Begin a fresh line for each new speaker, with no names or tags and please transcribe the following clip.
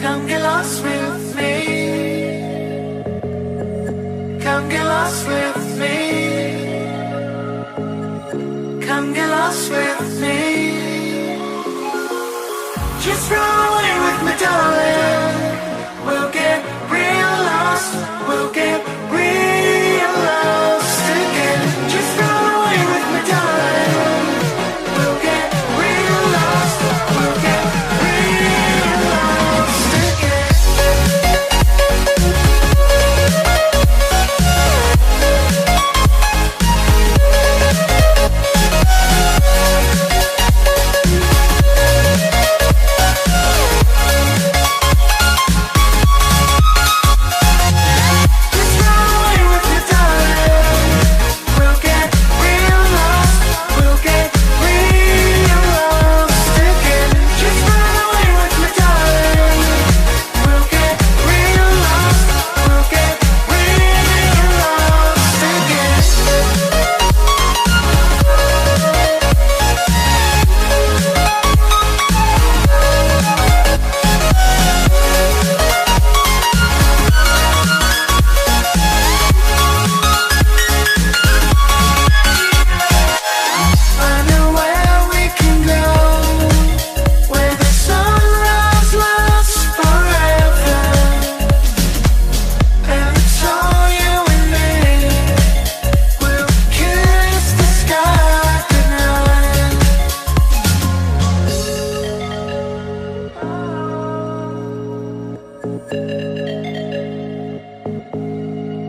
Come get lost with me. Come get lost with me. Come get lost with me. Just run away with me, darling. We'll get real lost. We'll get real lost again. Just run away with me, darling. We'll get real lost. We'll get real lost again.
Thank you.